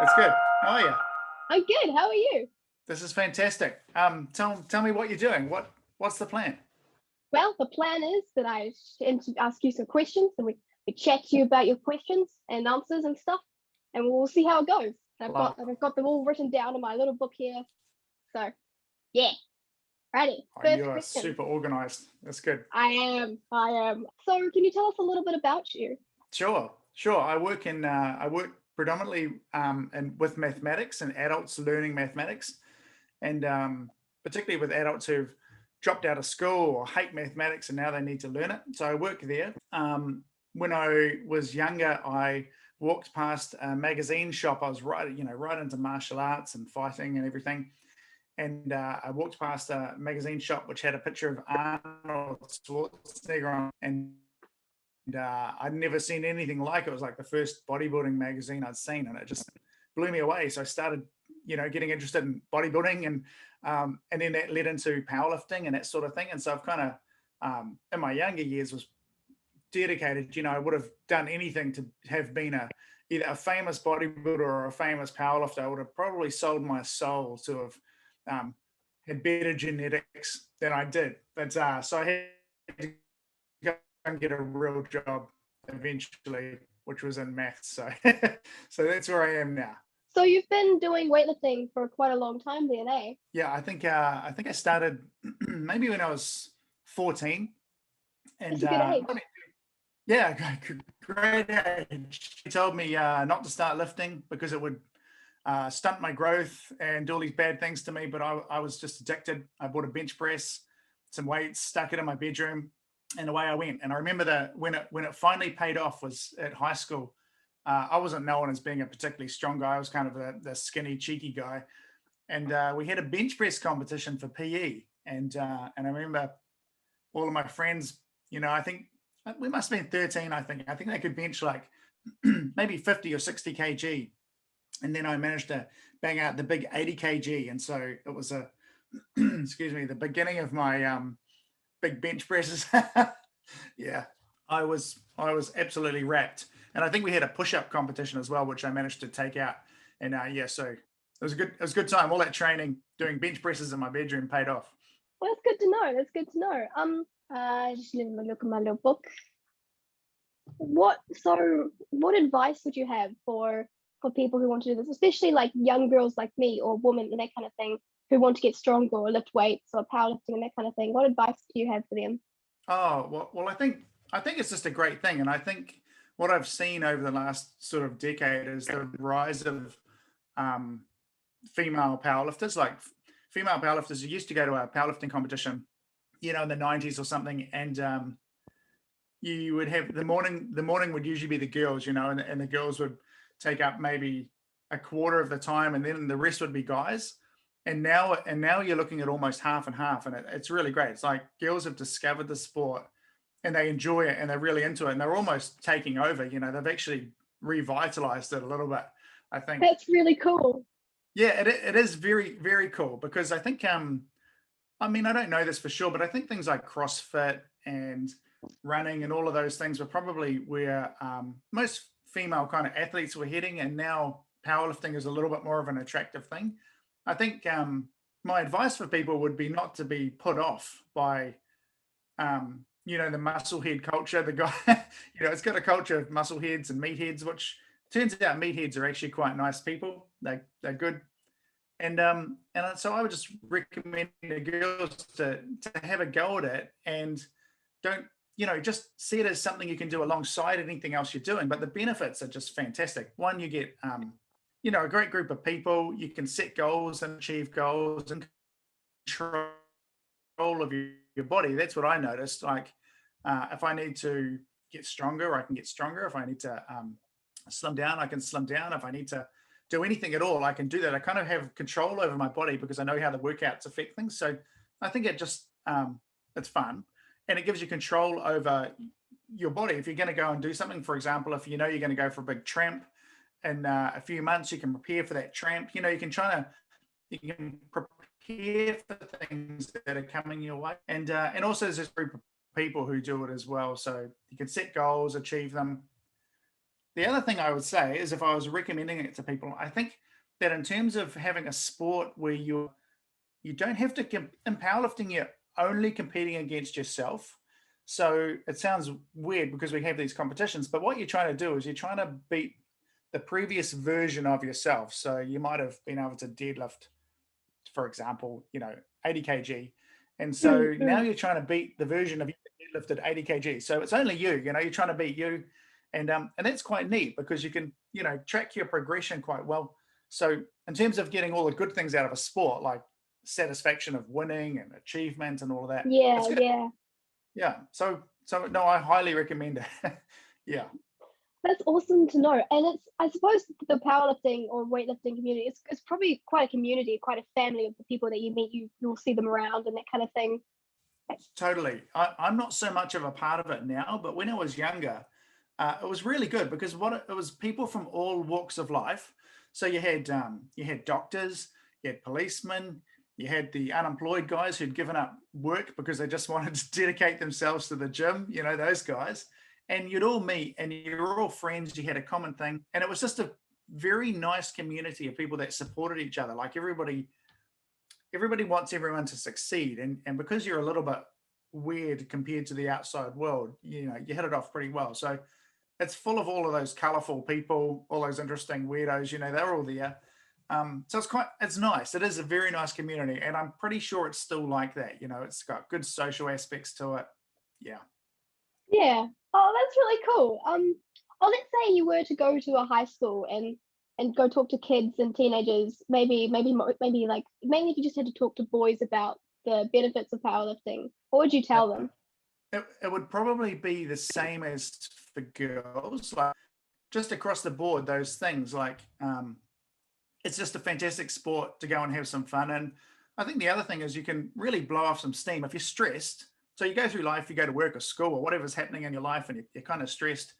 That's good. How are you? I'm good. How are you? This is fantastic. Tell me what you're doing. What's the plan? Well, the plan is that ask you some questions and we chat to you about your questions and answers and stuff, and we'll see how it goes. Love. I've got them all written down in my little book here. So yeah, ready. Oh, you First are question. super organized. That's good. I am. So can you tell us a little bit about you? Sure. I work predominantly and with mathematics and adults learning mathematics, and particularly with adults who've dropped out of school or hate mathematics and now they need to learn it. So I work there. When I was younger, I walked past a magazine shop. I was right into martial arts and fighting and everything. And I walked past a magazine shop which had a picture of Arnold Schwarzenegger on, and I'd never seen anything like it. It was like the first bodybuilding magazine I'd seen, and it just blew me away. So I started, getting interested in bodybuilding, and then that led into powerlifting and that sort of thing. And so I've kind of, in my younger years, was dedicated. I would have done anything to have been either a famous bodybuilder or a famous powerlifter. I would have probably sold my soul to have had better genetics than I did. But so I had to go and get a real job eventually, which was in maths. So so that's where I am now. So you've been doing weightlifting for quite a long time then, eh? Yeah, I think I started maybe when I was 14, That's and a good age. yeah, great age. He told me not to start lifting because it would stunt my growth and do all these bad things to me. But I was just addicted. I bought a bench press, some weights, stuck it in my bedroom, and away I went. And I remember that when it finally paid off was at high school. I wasn't known as being a particularly strong guy. I was kind of the skinny, cheeky guy. And we had a bench press competition for PE. And I remember all of my friends, I think we must have been 13, I think they could bench like maybe 50 or 60 kg. And then I managed to bang out the big 80 kg. And so it was excuse me, the beginning of my big bench presses. Yeah, I was absolutely wrapped. And I think we had a push-up competition as well, which I managed to take out. And yeah, so it was a good time. All that training, doing bench presses in my bedroom paid off. Well, that's good to know. That's good to know. Just let me look at my little book. What advice would you have for people who want to do this, especially like young girls like me or women and that kind of thing who want to get stronger or lift weights or powerlifting and that kind of thing? What advice do you have for them? Oh, well, I think it's just a great thing. And I think what I've seen over the last sort of decade is the rise of um, female powerlifters. Like female powerlifters who used to go to a powerlifting competition, in the 90s or something, and you would have the morning would usually be the girls, and the girls would take up maybe a quarter of the time, and then the rest would be guys. And now you're looking at almost half and half, and it's really great. It's like girls have discovered the sport and they enjoy it and they're really into it and they're almost taking over. They've actually revitalized it a little bit, I think. That's really cool. Yeah, it is very, very cool because I think I mean, I don't know this for sure, but I think things like CrossFit and running and all of those things were probably where most female kind of athletes were heading, and now powerlifting is a little bit more of an attractive thing. I think my advice for people would be not to be put off by the muscle head culture. The guy, it's got a culture of muscle heads and meatheads, which turns out meatheads are actually quite nice people. They're good. And so I would just recommend the girls to have a go at it, and don't just see it as something you can do alongside anything else you're doing. But the benefits are just fantastic. One, you get a great group of people. You can set goals and achieve goals and control of your body. That's what I noticed. Like if I need to get stronger, I can get stronger. If I need to slim down, I can slim down. If I need to do anything at all, I can do that. I kind of have control over my body because I know how the workouts affect things. So I think it's fun, and it gives you control over your body. If you're going to go and do something, for example, if you're going to go for a big tramp in a few months, you can prepare for that tramp. You can prepare for things that are coming your way, and also there's this group of people who do it as well. So you can set goals, achieve them, the other thing I would say is if I was recommending it to people, I think that in terms of having a sport where you don't have to in powerlifting, you're only competing against yourself. So it sounds weird because we have these competitions, but what you're trying to do is you're trying to beat the previous version of yourself. So you might have been able to deadlift, for example, 80 kg. And so now Mm. you're trying to beat the version of you that lifted 80 kg. So it's only you're trying to beat you. And that's quite neat because you can, track your progression quite well. So in terms of getting all the good things out of a sport, like satisfaction of winning and achievement and all of that, Yeah, it's good. yeah. Yeah. So no, I highly recommend it. Yeah. That's awesome to know. And it's, I suppose, the powerlifting or weightlifting community, it's probably quite a community, quite a family of the people that you meet. You'll see them around and that kind of thing. Totally. I'm not so much of a part of it now, but when I was younger, it was really good because it was people from all walks of life. So you had doctors, you had policemen, you had the unemployed guys who'd given up work because they just wanted to dedicate themselves to the gym. Those guys, and you'd all meet, and you're all friends. You had a common thing, and it was just a very nice community of people that supported each other. Like everybody wants everyone to succeed, and because you're a little bit weird compared to the outside world, you hit it off pretty well. So it's full of all of those colorful people, all those interesting weirdos. They're all there. So it's nice. It is a very nice community, and I'm pretty sure it's still like that. It's got good social aspects to it. Yeah. Yeah. Oh, that's really cool. Oh, let's say you were to go to a high school and go talk to kids and teenagers, maybe like mainly if you just had to talk to boys about the benefits of powerlifting, what would you tell them? It would probably be the same as for girls, like just across the board. Those things like it's just a fantastic sport to go and have some fun. And I think the other thing is you can really blow off some steam if you're stressed. So you go through life, you go to work or school or whatever's happening in your life, and you're kind of stressed.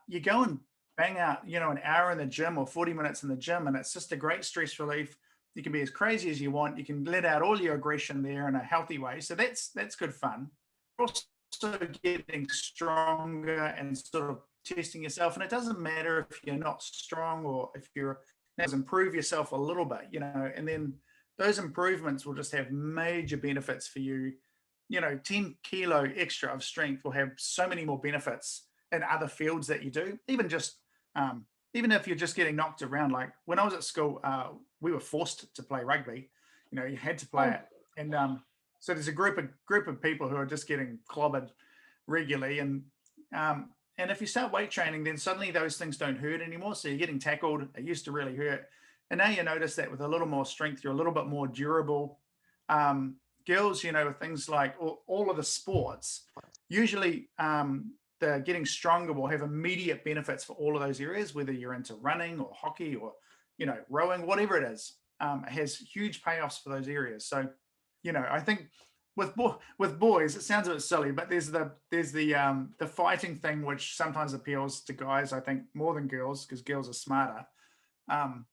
You go and bang out, an hour in the gym or 40 minutes in the gym, and it's just a great stress relief. You can be as crazy as you want. You can let out all your aggression there in a healthy way. So that's good fun. Also getting stronger and sort of testing yourself. And it doesn't matter if you're not strong or if you're improve yourself a little bit, and then those improvements will just have major benefits for you. 10 kilo extra of strength will have so many more benefits in other fields that you do, even if you're just getting knocked around. Like when I was at school, we were forced to play rugby. You had to play Oh, it. And so there's a group of people who are just getting clobbered regularly. And if you start weight training, then suddenly those things don't hurt anymore. So you're getting tackled. It used to really hurt. And now you notice that with a little more strength, you're a little bit more durable. Girls, with things like all of the sports, usually the getting stronger will have immediate benefits for all of those areas, whether you're into running or hockey or, rowing, whatever it is. It has huge payoffs for those areas. So, I think with boys, it sounds a bit silly, but there's the fighting thing, which sometimes appeals to guys, I think, more than girls, because girls are smarter. Um,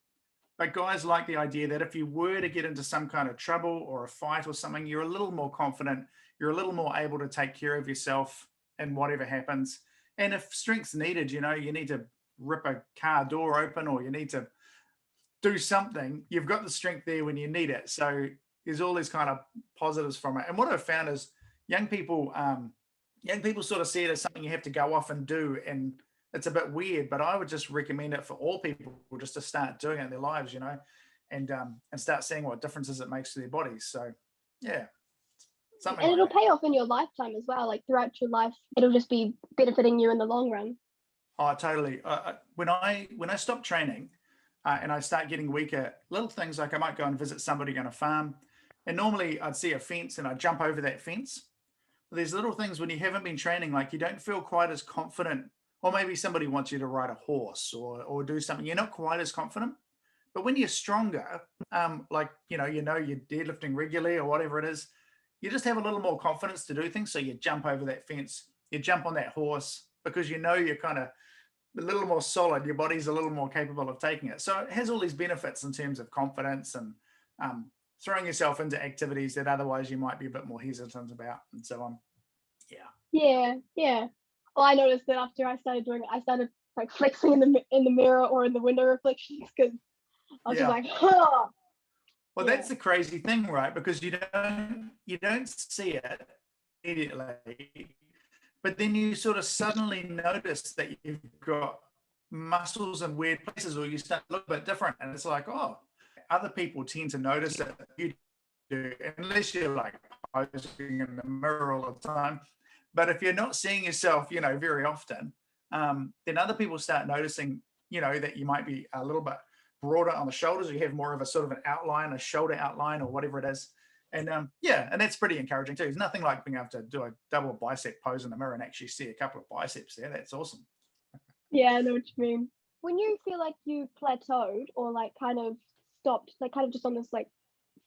but guys like the idea that if you were to get into some kind of trouble or a fight or something, you're a little more confident, you're a little more able to take care of yourself and whatever happens. And if strength's needed, you need to rip a car door open or you need to do something, you've got the strength there when you need it. So there's all these kind of positives from it. And what I've found is young people, young people sort of see it as something you have to go off and do, and it's a bit weird. But I would just recommend it for all people just to start doing it in their lives, and start seeing what differences it makes to their bodies. So, yeah, something and like it'll that. pay off in your lifetime as well. Like throughout your life, it'll just be benefiting you in the long run. Oh, totally. When I stop training and I start getting weaker, little things like I might go and visit somebody on a farm, and normally I'd see a fence and I'd jump over that fence. But there's little things when you haven't been training, like you don't feel quite as confident, or maybe somebody wants you to ride a horse or do something. You're not quite as confident. But when you're stronger, like you're deadlifting regularly or whatever it is, you just have a little more confidence to do things. So you jump over that fence, you jump on that horse because you're kind of a little more solid. Your body's a little more capable of taking it. So it has all these benefits in terms of confidence and um, throwing yourself into activities that otherwise you might be a bit more hesitant about, and so on. Yeah. Yeah, yeah. Well, I noticed that after I started doing it, I started like flexing in the mirror or in the window reflections, because I was just like, oh. Well, that's the crazy thing, right? Because you don't see it immediately, but then you sort of suddenly notice that you've got muscles in weird places, or you start to look a bit different, and it's like, oh, other people tend to notice it. You do, unless you're like posing in the mirror all the time. But if you're not seeing yourself, very often, then other people start noticing, that you might be a little bit broader on the shoulders. You have more of a sort of an outline, a shoulder outline, or whatever it is. And and that's pretty encouraging too. There's nothing like being able to do a double bicep pose in the mirror and actually see a couple of biceps there. That's awesome. Yeah, I know what you mean. When you feel like you plateaued or like kind of stopped, like kind of just on this like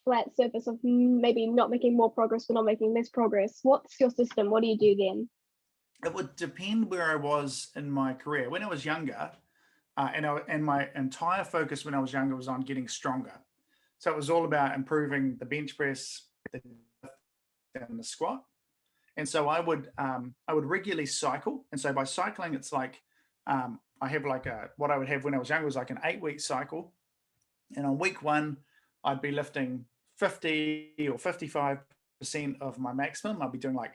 flat surface of maybe not making more progress but not making less progress, what's your system? What do you do then? It would depend where I was in my career. When I was younger, and my entire focus when I was younger was on getting stronger. So it was all about improving the bench press, the and the squat. And so I would regularly cycle. And so by cycling, it's like I have like what I would have when I was younger was like an 8-week cycle. And on week 1, I'd be lifting 50 or 55% of my maximum. I'd be doing like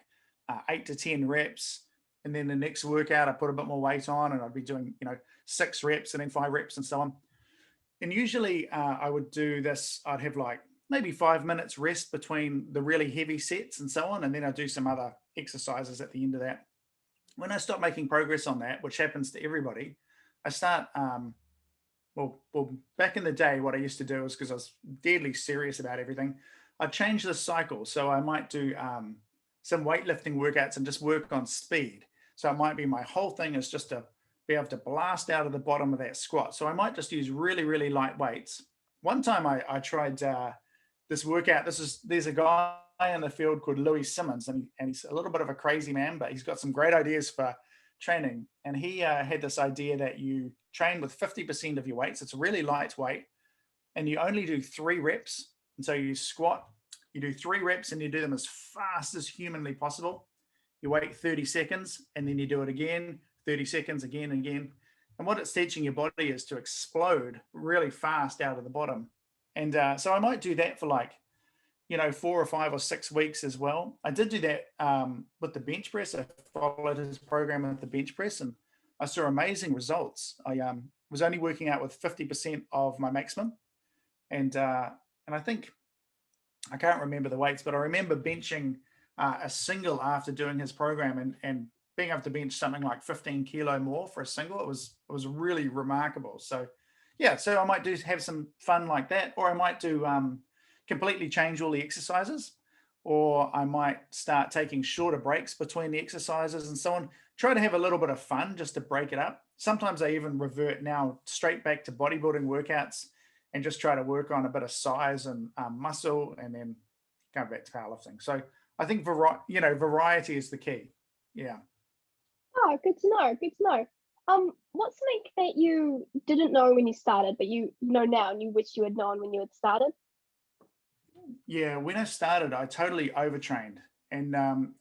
8 to 10 reps. And then the next workout, I put a bit more weight on, and I'd be doing 6 reps and then 5 reps and so on. And usually I would do this. I'd have like maybe 5 minutes rest between the really heavy sets and so on. And then I'd do some other exercises at the end of that. When I stop making progress on that, which happens to everybody, I start, well, back in the day, what I used to do was, because I was deadly serious about everything, I'd change the cycle. So I might do some weightlifting workouts and just work on speed. So it might be my whole thing is just to be able to blast out of the bottom of that squat. So I might just use really, really light weights. One time I tried this workout. There's a guy in the field called Louis Simmons, and he's a little bit of a crazy man, but he's got some great ideas for training. And he had this idea that you train with 50% of your weights. It's a really light weight, and you only do 3 reps. And so you squat, you do 3 reps, and you do them as fast as humanly possible. You wait 30 seconds, and then you do it again, 30 seconds, again and again. And what it's teaching your body is to explode really fast out of the bottom. And so I might do that for like, 4 or 5 or 6 weeks as well. I did do that with the bench press. I followed his program with the bench press, and I saw amazing results. I was only working out with 50% of my maximum. And I think, I can't remember the weights, but I remember benching a single after doing his program, and being able to bench something like 15 kilo more for a single. It was really remarkable. So yeah, so I might have some fun like that, or I might do completely change all the exercises, or I might start taking shorter breaks between the exercises and so on. Try to have a little bit of fun just to break it up. Sometimes I even revert now straight back to bodybuilding workouts and just try to work on a bit of size and muscle, and then go back to powerlifting. So I think variety is the key. Yeah. Oh, good to know. Good to know. What's something that you didn't know when you started, but you know now and you wish you had known when you had started? Yeah, when I started, I totally overtrained. And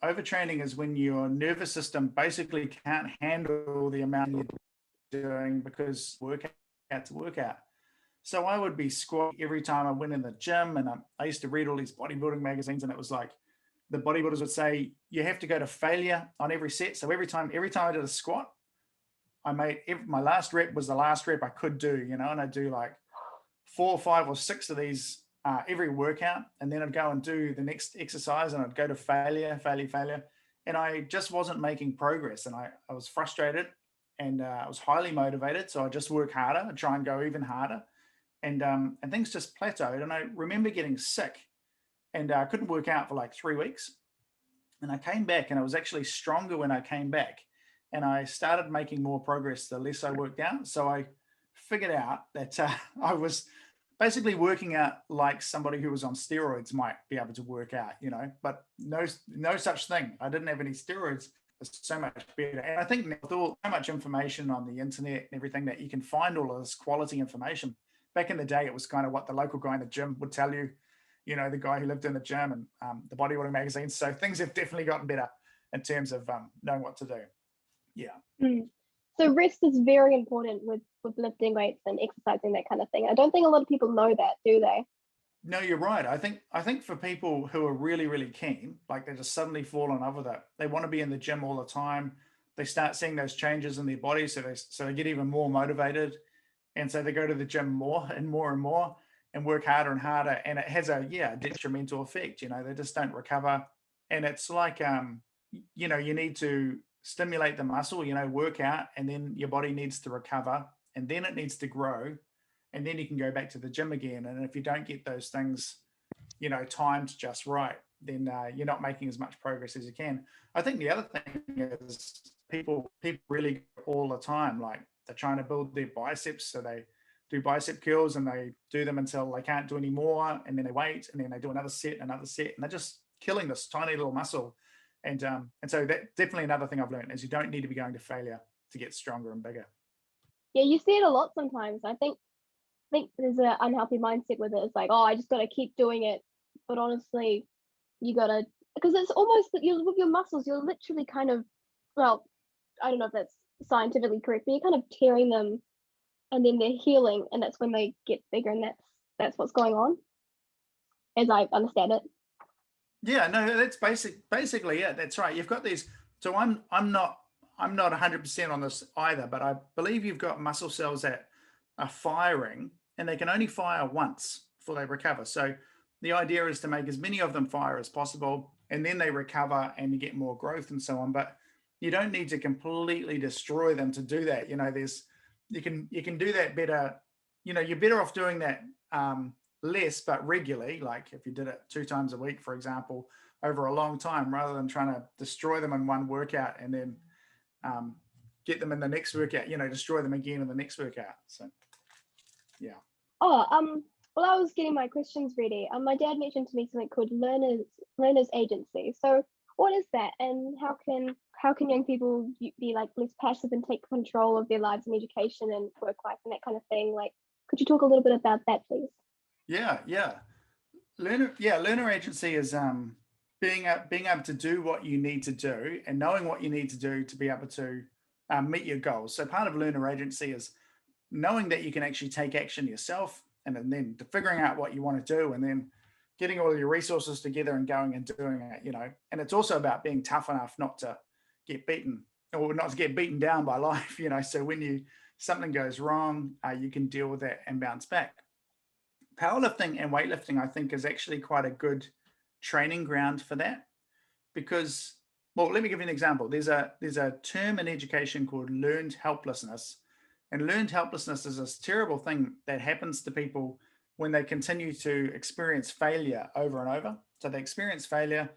overtraining is when your nervous system basically can't handle the amount you're doing, because workout to workout. So I would be squatting every time I went in the gym, and I used to read all these bodybuilding magazines, and it was like the bodybuilders would say you have to go to failure on every set. So every time I did a squat, my last rep was the last rep I could do, and I'd do like 4 or 5 or 6 of these every workout, and then I'd go and do the next exercise, and I'd go to failure, and I just wasn't making progress, and I was frustrated, and I was highly motivated, so I just work harder, I try and go even harder, and things just plateaued. And I remember getting sick, and I couldn't work out for like 3 weeks, and I came back, and I was actually stronger when I came back, and I started making more progress the less I worked out. So I figured out that I was basically working out like somebody who was on steroids might be able to work out, but no such thing. I didn't have any steroids. It's so much better. And I think with so much information on the internet and everything, that you can find all of this quality information. Back in the day, it was kind of what the local guy in the gym would tell you, the guy who lived in the gym, and the bodybuilding magazines. So things have definitely gotten better in terms of knowing what to do. Yeah. Mm. So rest is very important with lifting weights and exercising, that kind of thing. I don't think a lot of people know that, do they? No, you're right. I think for people who are really, really keen, like they just suddenly fall in love with it, they want to be in the gym all the time. They start seeing those changes in their body, so they get even more motivated, and so they go to the gym more and more and more and work harder and harder, and it has a detrimental effect. They just don't recover, and it's like you need to stimulate the muscle, work out, and then your body needs to recover, and then it needs to grow, and then you can go back to the gym again. And if you don't get those things, timed just right, then you're not making as much progress as you can. I think the other thing is people really all the time, like they're trying to build their biceps, so they do bicep curls and they do them until they can't do any more, and then they wait, and then they do another set, and they're just killing this tiny little muscle. And so that definitely another thing I've learned is you don't need to be going to failure to get stronger and bigger. Yeah, you see it a lot sometimes. I think there's an unhealthy mindset with it. It's like, oh, I just got to keep doing it. But honestly, you got to, because it's almost that you with your muscles, you're literally kind of, well, I don't know if that's scientifically correct, but you're kind of tearing them and then they're healing, and that's when they get bigger, and that's what's going on, as I understand it. Yeah, no, that's basically it. That's right. You've got these. So I'm not 100% on this either, but I believe you've got muscle cells that are firing, and they can only fire once before they recover. So the idea is to make as many of them fire as possible, and then they recover and you get more growth and so on. But you don't need to completely destroy them to do that. You can do that better. You're better off doing that less, but regularly. Like if you did it 2 times a week, for example, over a long time, rather than trying to destroy them in one workout and then um, get them in the next workout, destroy them again in the next workout. So, yeah. Oh, well, I was getting my questions ready. My dad mentioned to me something called learners agency. So, what is that, and how can young people be like less passive and take control of their lives and education and work life and that kind of thing? Like, could you talk a little bit about that, please? Yeah, yeah. Learner agency is being able to do what you need to do and knowing what you need to do to be able to meet your goals. So part of learner agency is knowing that you can actually take action yourself, and then to figuring out what you want to do, and then getting all of your resources together and going and doing it. And it's also about being tough enough not to get beaten, or not to get beaten down by life. So when something goes wrong, you can deal with that and bounce back. Powerlifting and weightlifting, I think, is actually quite a good training ground for that, because, well, let me give you an example. There's a term in education called learned helplessness, and learned helplessness is this terrible thing that happens to people when they continue to experience failure over and over. So they experience failure,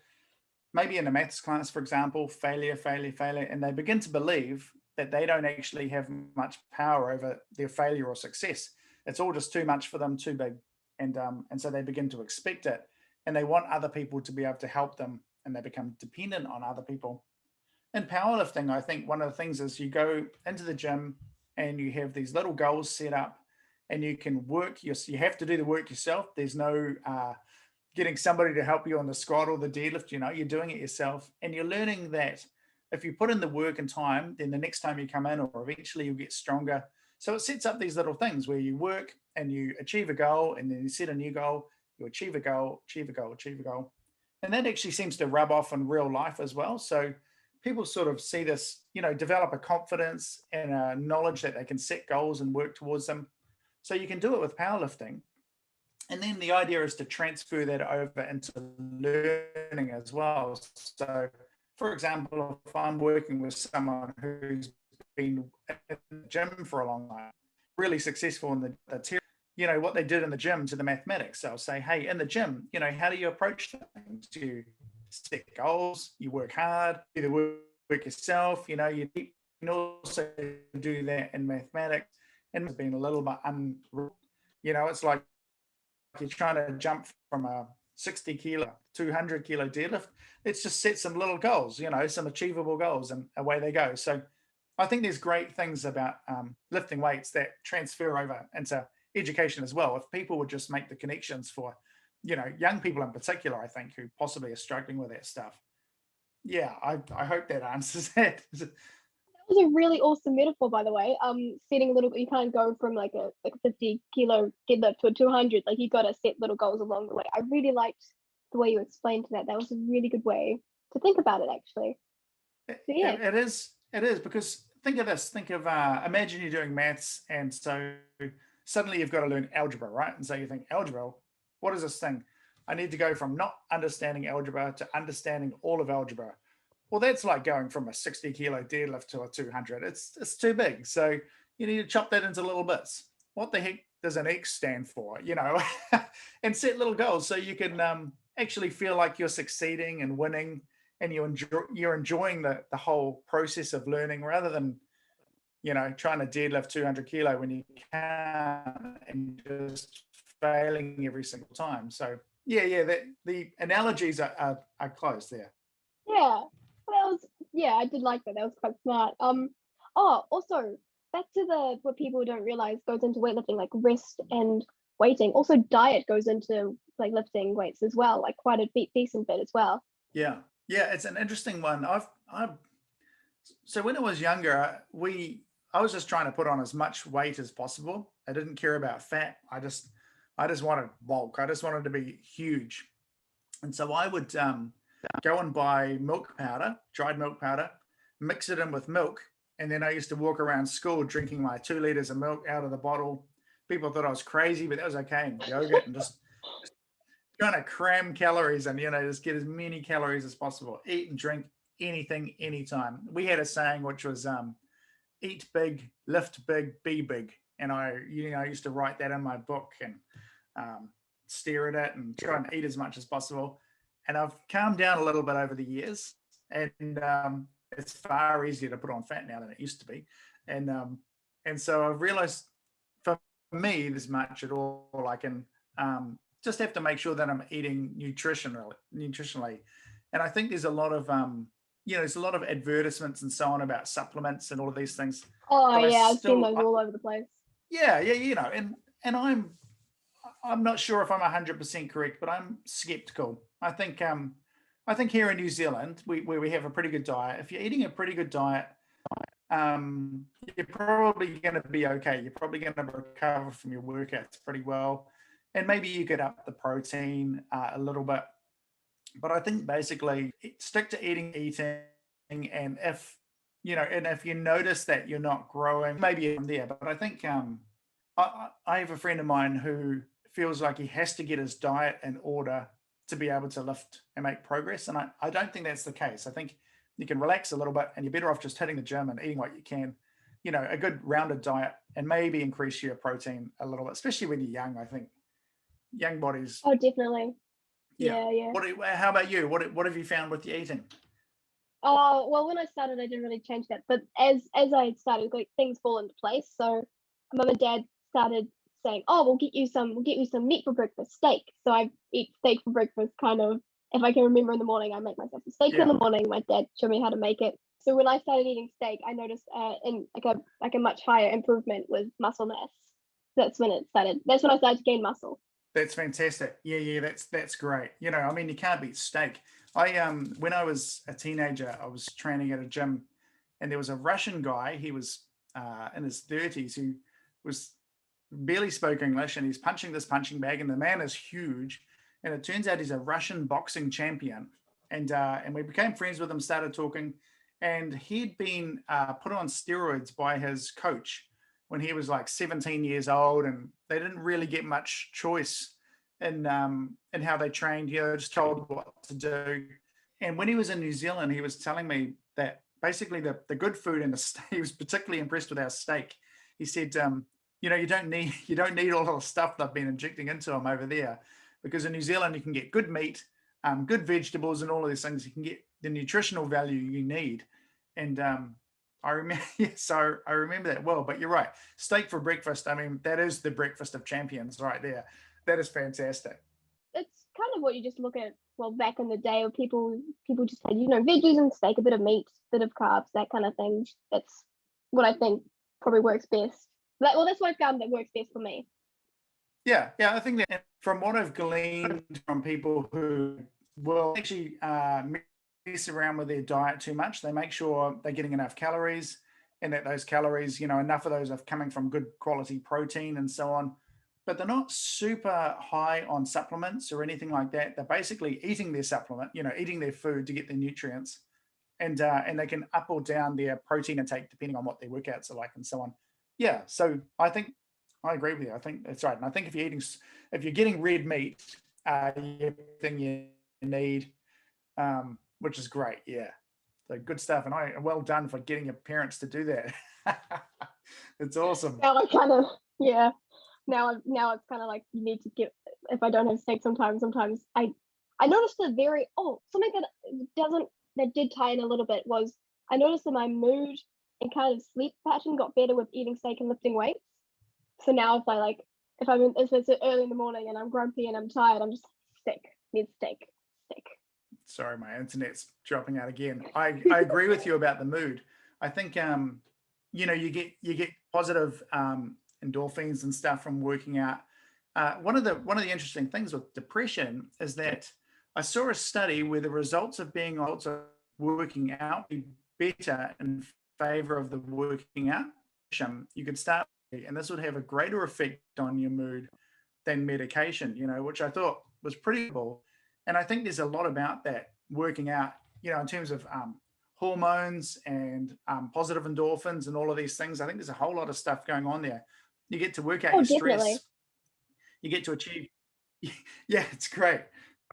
maybe in a maths class, for example, failure, failure, failure, and they begin to believe that they don't actually have much power over their failure or success. It's all just too much for them, too big, and so they begin to expect it, and they want other people to be able to help them, and they become dependent on other people. In powerlifting, I think one of the things is you go into the gym and you have these little goals set up, and you can you have to do the work yourself. There's no getting somebody to help you on the squat or the deadlift. You're doing it yourself, and you're learning that if you put in the work and time, then the next time you come in, or eventually you'll get stronger. So it sets up these little things where you work and you achieve a goal, and then you set a new goal, you achieve a goal, achieve a goal, achieve a goal. And that actually seems to rub off in real life as well. So people sort of see this, develop a confidence and a knowledge that they can set goals and work towards them. So you can do it with powerlifting. And then the idea is to transfer that over into learning as well. So, for example, if I'm working with someone who's been in the gym for a long time, really successful in the what they did in the gym to the mathematics. So I'll say, hey, in the gym, how do you approach things? Do you set goals? You work hard, do the work yourself, you can also do that in mathematics. And it's been a little bit unreal. It's like you're trying to jump from a 60 kilo, 200 kilo deadlift. Let's just set some little goals, some achievable goals, and away they go. So I think there's great things about lifting weights that transfer over into education as well. If people would just make the connections for, young people in particular, I think, who possibly are struggling with that stuff. Yeah, I hope that answers that. That was a really awesome metaphor, by the way. Setting little, you can't go from like a 50 kilo deadlift to a 200. Like you got to set little goals along the way. I really liked the way you explained that. That was a really good way to think about it, actually. It, So yeah, it is. It is because think of this. Think of imagine you're doing maths, and so suddenly you've got to learn algebra, right? And so you think algebra. What is this thing? I need to go from not understanding algebra to understanding all of algebra. Well, that's like going from a 60 kilo deadlift to a 200. It's too big. So you need to chop that into little bits. What the heck does an X stand for? And set little goals so you can actually feel like you're succeeding and winning, and you're enjoying the whole process of learning rather than trying to deadlift 200 kilo when you can't and just failing every single time. So yeah, the analogies are close there. yeah. That was yeah. I did like that. That was quite smart. Oh, also back to the what people don't realize goes into weightlifting, like rest and weighting. Also, diet goes into like lifting weights as well, like quite a decent bit as well. Yeah, yeah, it's an interesting one. I've so when I was younger, I was just trying to put on as much weight as possible. I didn't care about fat. I just wanted bulk. I just wanted to be huge. And so I would go and buy milk powder, dried milk powder, mix it in with milk, and then I used to walk around school drinking my 2 liters of milk out of the bottle. People thought I was crazy, but that was okay. And yogurt and just trying to cram calories and just get as many calories as possible. Eat and drink anything, anytime. We had a saying which was eat big, lift big, be big. And I used to write that in my book and stare at it and try and eat as much as possible. And I've calmed down a little bit over the years, and it's far easier to put on fat now than it used to be. And so I've realized for me, this much at all, I can just have to make sure that I'm eating nutritionally. And I think there's a lot of there's a lot of advertisements and so on about supplements and all of these things. Oh But I yeah, I've seen still, those all over the place. yeah, and I'm not sure if I'm 100% correct, but I'm skeptical. I think here in New Zealand, where we have a pretty good diet, if you're eating a pretty good diet, you're probably going to be okay. You're probably going to recover from your workouts pretty well, and maybe you get up the protein a little bit. But I think basically stick to eating, and if you notice that you're not growing, maybe I'm there. But I think I have a friend of mine who feels like he has to get his diet in order to be able to lift and make progress. And I don't think that's the case. I think you can relax a little bit and you're better off just hitting the gym and eating what you can, a good rounded diet, and maybe increase your protein a little bit, especially when you're young. I think young bodies, Oh, definitely. yeah. Yeah, yeah. How about you? What have you found with your eating? Oh, well, when I started, I didn't really change that. But as I started, like things fall into place. So, mum and dad started saying, "Oh, we'll get you some meat for breakfast, steak." So I eat steak for breakfast. Kind of, if I can remember in the morning, I make myself a steak in Yeah. the morning. My dad showed me how to make it. So when I started eating steak, I noticed in like a much higher improvement with muscle mass. That's when it started. That's when I started to gain muscle. That's fantastic. Yeah, that's great. I mean, you can't beat steak. I when I was a teenager, I was training at a gym, and there was a Russian guy. He was in his 30s who was barely spoke English, and he's punching this punching bag, and the man is huge. And it turns out he's a Russian boxing champion, and we became friends with him, started talking, and he'd been put on steroids by his coach when he was like 17 years old, and they didn't really get much choice in how they trained. They were just told what to do. And when he was in New Zealand, he was telling me that basically the good food and he was particularly impressed with our steak. He said, you don't need all the stuff they've been injecting into him over there, because in New Zealand you can get good meat, good vegetables, and all of these things. You can get the nutritional value you need. And I remember, so I remember that well. But you're right, steak for breakfast. I mean, that is the breakfast of champions right there. That is fantastic. It's kind of what you just look at. Well, back in the day, where people just had veggies and steak, a bit of meat, a bit of carbs, that kind of thing. That's what I think probably works best. That's what I found that works best for me. Yeah. I think that from what I've gleaned from people who will actually mess around with their diet too much, they make sure they're getting enough calories, and that those calories, enough of those are coming from good quality protein and so on. But they're not super high on supplements or anything like that. They're basically eating their supplement, eating their food to get their nutrients, and they can up or down their protein intake depending on what their workouts are like and so on. Yeah, so I think I agree with you. I think that's right, and I think if you're getting red meat, you're everything you need, which is great. Yeah, so good stuff, and well done for getting your parents to do that. It's awesome. Now I kind of, yeah. Now it's kind of like you need to get, if I don't have steak sometimes I noticed something that did tie in a little bit was I noticed that my mood and kind of sleep pattern got better with eating steak and lifting weights. So now if it's early in the morning and I'm grumpy and I'm tired, I'm just need steak. Sorry, my internet's dropping out again. I agree with you about the mood. I think you get positive endorphins and stuff from working out. One of the interesting things with depression is that I saw a study where the results of working out be better in favor of the working out. You could start, and this would have a greater effect on your mood than medication, which I thought was pretty cool. And I think there's a lot about that working out, in terms of hormones and positive endorphins and all of these things. I think there's a whole lot of stuff going on there. You get to work out your definitely. stress. You get to achieve, yeah, it's great.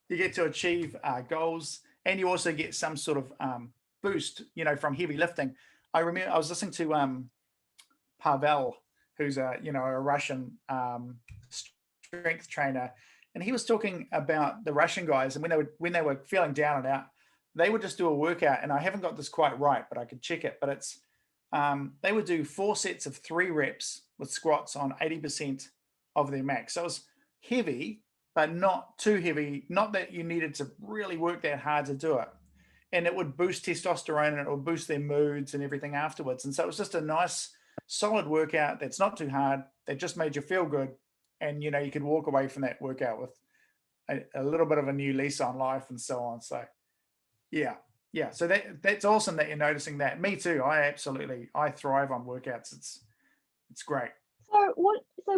You get to achieve goals, and you also get some sort of boost, from heavy lifting. I remember I was listening to Pavel, who's a Russian strength trainer, and he was talking about the Russian guys, and when they were feeling down and out, they would just do a workout. And I haven't got this quite right, but I could check it. But it's they would do 4 sets of 3 reps with squats on 80% of their max. So it was heavy, but not too heavy. Not that you needed to really work that hard to do it. And it would boost testosterone and it would boost their moods and everything afterwards. And so it was just a nice, solid workout that's not too hard, that just made you feel good. And, you could walk away from that workout with a little bit of a new lease on life and so on. So, yeah. Yeah. So that's awesome that you're noticing that. Me too. I thrive on workouts. It's great. So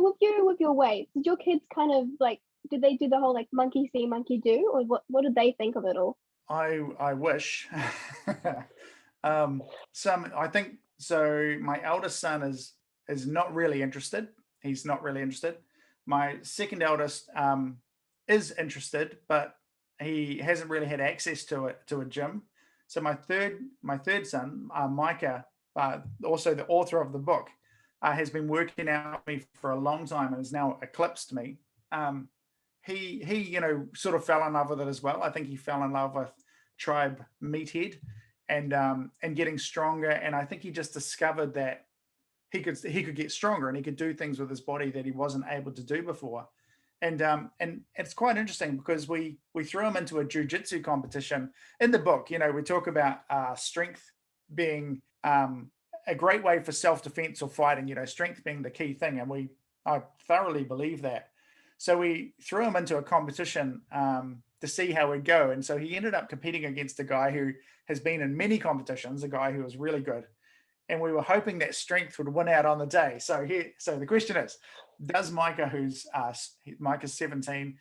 with your weights, did your kids kind of like, did they do the whole like monkey see, monkey do, or what did they think of it all? I wish. I think so. My eldest son is not really interested. He's not really interested. My second eldest is interested, but he hasn't really had access to a gym. So my third son, Micah, also the author of the book, has been working out with me for a long time and has now eclipsed me. He sort of fell in love with it as well. I think he fell in love with Tribe Meathead and getting stronger. And I think he just discovered that he could get stronger and he could do things with his body that he wasn't able to do before. And it's quite interesting because we threw him into a jiu-jitsu competition. In the book, we talk about strength being a great way for self-defense or fighting, strength being the key thing. And I thoroughly believe that. So we threw him into a competition to see how we'd go. And so he ended up competing against a guy who has been in many competitions, a guy who was really good. And we were hoping that strength would win out on the day. So the question is, does Micah's 17,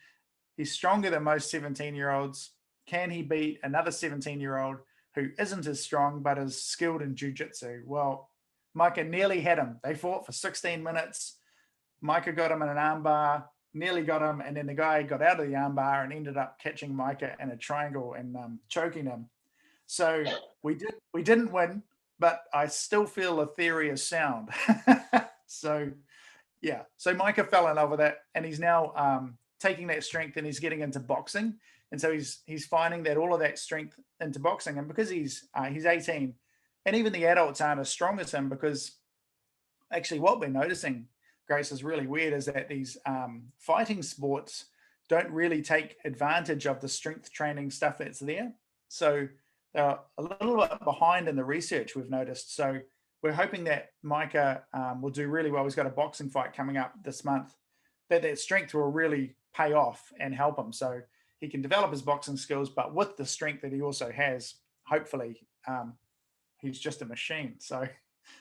he's stronger than most 17-year-olds. Can he beat another 17-year-old who isn't as strong but is skilled in jiu-jitsu? Well, Micah nearly had him. They fought for 16 minutes. Micah got him in an armbar, nearly got him, and then the guy got out of the armbar and ended up catching Micah in a triangle and choking him. So we didn't win, but I still feel the theory is sound. So yeah, so Micah fell in love with it, and he's now taking that strength and he's getting into boxing. And so he's finding that all of that strength into boxing, and because he's 18, and even the adults aren't as strong as him, because actually what we're noticing, Grace, is really weird, is that these fighting sports don't really take advantage of the strength training stuff that's there. So they're a little bit behind in the research, we've noticed. So we're hoping that Micah will do really well. He's got a boxing fight coming up this month, that strength will really pay off and help him. So he can develop his boxing skills, but with the strength that he also has, hopefully he's just a machine. So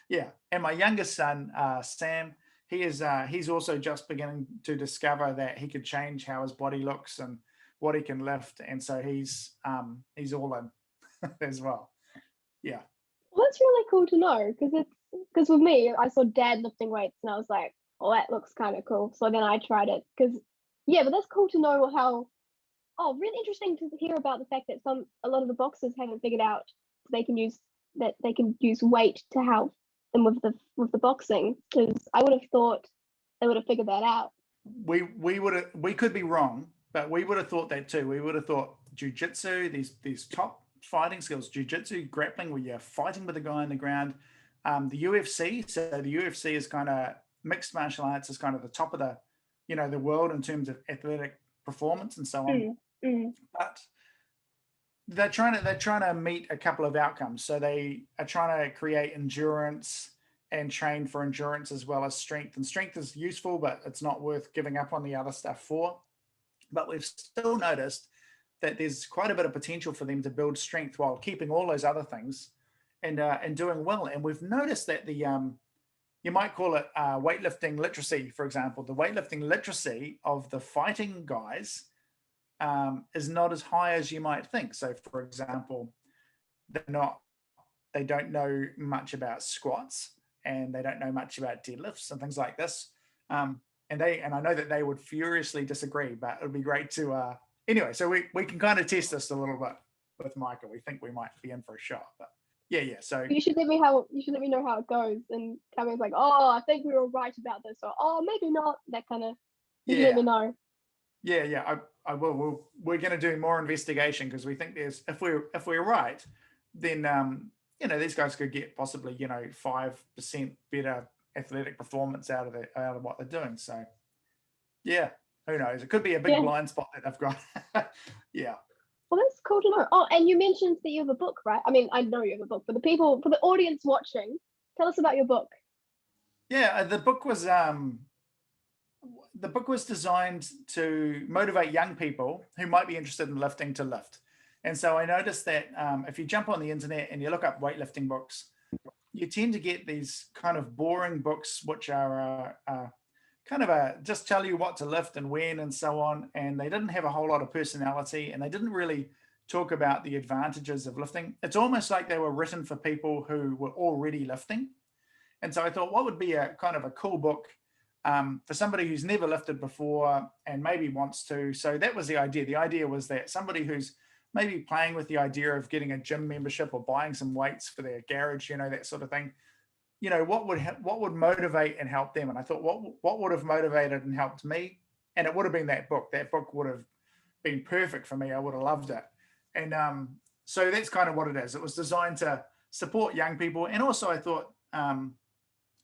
Yeah, and my youngest son, Sam, he's also just beginning to discover that he could change how his body looks and what he can lift, and so he's all in as well. Yeah, Well, that's really cool to know because with me, I saw dad lifting weights and I was like, oh, that looks kind of cool. So then I tried it because, yeah, but that's cool to know how. Oh, really interesting to hear about the fact that a lot of the boxers haven't figured out they can use they can use weight to help them with the boxing because I would have thought they would have figured that out. we could be wrong, but we would have thought that too. We would have thought jujitsu, these top fighting skills, jujitsu, grappling, where you're fighting with a guy on the ground. The UFC, so the UFC is kind of mixed martial arts is kind of the top of the world in terms of athletic performance and so on. Mm, mm, But they're trying to meet a couple of outcomes. So they are trying to create endurance and train for endurance as well as strength. And strength is useful, but it's not worth giving up on the other stuff for. But we've still noticed that there's quite a bit of potential for them to build strength while keeping all those other things and doing well. And we've noticed that the you might call it weightlifting literacy, for example. The weightlifting literacy of the fighting guys is not as high as you might think. So, for example, they're not they don't know much about squats and they don't know much about deadlifts and things like this. And I know that they would furiously disagree, but it would be great to anyway. So we can kind of test this a little bit with Micah. We think we might be in for a shot, but yeah. So you should let me know how it goes and tell me like, oh, I think we were right about this, or oh, maybe not. That kind of you should let me yeah, know. I will. We're going to do more investigation because we think there's if we're right, then these guys could get possibly 5% better athletic performance out of what they're doing. So yeah, who knows? It could be a big Yeah. blind spot that they've got. Yeah. Well, that's cool to know. Oh, and you mentioned that you have a book, right? I mean, I know you have a book, but for the audience watching, tell us about your book. Yeah, the book was designed to motivate young people who might be interested in lifting to lift. And so I noticed that if you jump on the internet and you look up weightlifting books, you tend to get these kind of boring books, which are kind of just tell you what to lift and when and so on. And they didn't have a whole lot of personality and they didn't really talk about the advantages of lifting. It's almost like they were written for people who were already lifting. And so I thought, what would be a kind of a cool book for somebody who's never lifted before and maybe wants to. So that was the idea. The idea was that somebody who's maybe playing with the idea of getting a gym membership or buying some weights for their garage, that sort of thing. What would motivate and help them? And I thought, what would have motivated and helped me? And it would have been that book. That book would have been perfect for me. I would have loved it. And so that's kind of what it is. It was designed to support young people. And also I thought,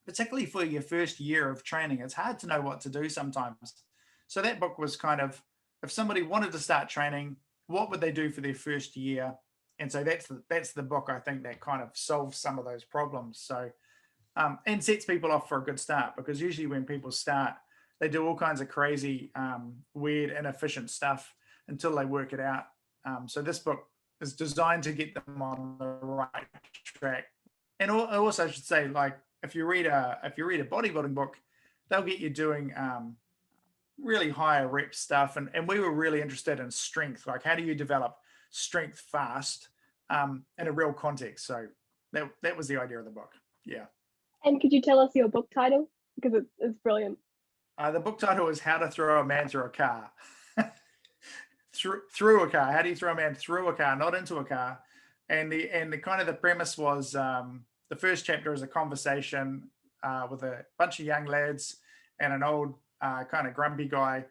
particularly for your first year of training, it's hard to know what to do sometimes. So that book was kind of, if somebody wanted to start training, what would they do for their first year? And so that's the book, I think, that kind of solves some of those problems. So and sets people off for a good start, because usually when people start, they do all kinds of crazy, weird, inefficient stuff until they work it out. So this book is designed to get them on the right track. And I also should say, like, if you read a bodybuilding book, they'll get you doing really higher rep stuff. And we were really interested in strength. Like, how do you develop strength fast in a real context? So that was the idea of the book. Yeah. And could you tell us your book title? Because it's brilliant. The book title is How to Throw a Man Through a Car. through a car. How do you throw a man through a car, not into a car? And the kind of the premise was the first chapter is a conversation with a bunch of young lads and an old kind of grumpy guy.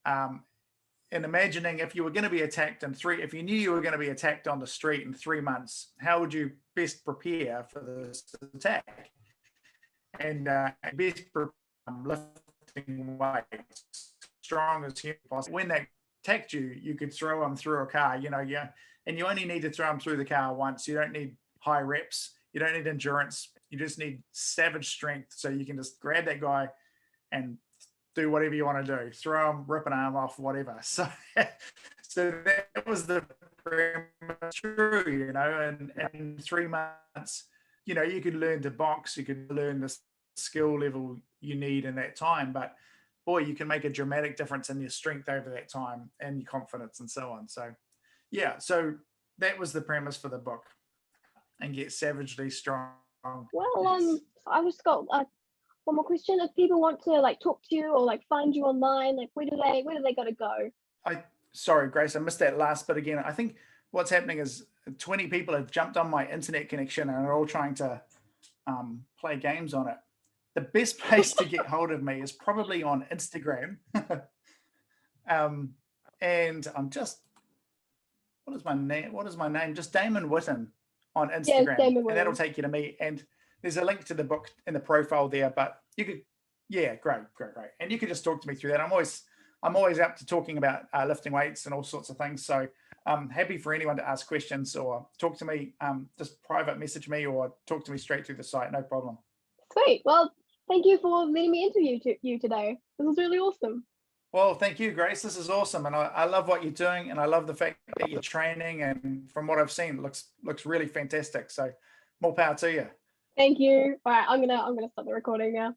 And imagining if you were going to be attacked if you knew you were going to be attacked on the street in 3 months, how would you best prepare for this attack? And best lifting weights, strong as human possible. When they attacked you, you could throw them through a car, and you only need to throw them through the car once. You don't need high reps. You don't need endurance. You just need savage strength. So you can just grab that guy and do whatever you want to do. Throw him, rip an arm off, whatever. So that was the premise, true, and in 3 months, you know, you could learn to box, you could learn the skill level you need in that time, but boy, you can make a dramatic difference in your strength over that time and your confidence and so on. So yeah, so that was the premise for the book, and get savagely strong. Well, Yes. I just got one more question. If people want to like talk to you or like find you online, like where do they gotta go? I Sorry, Grace, I missed that last bit again. I think what's happening is 20 people have jumped on my internet connection and are all trying to play games on it. The best place to get hold of me is probably on Instagram. um, and I'm just, what is my name? What is my name? Just Damon Whitten on Yes, Instagram, Damon and that'll Whitten. take you to me. And there's a link to the book in the profile there. But you could, yeah, great. And you could just talk to me through that. I'm always up to talking about lifting weights and all sorts of things. So I'm happy for anyone to ask questions or talk to me. Just private message me or talk to me straight through the site. No problem. Sweet. Well, thank you for letting me interview you today. This was really awesome. Well, thank you, Grace. This is awesome, and I love what you're doing, and I love the fact that you're training. And from what I've seen, it looks really fantastic. So, more power to you. Thank you. All right, I'm gonna stop the recording now.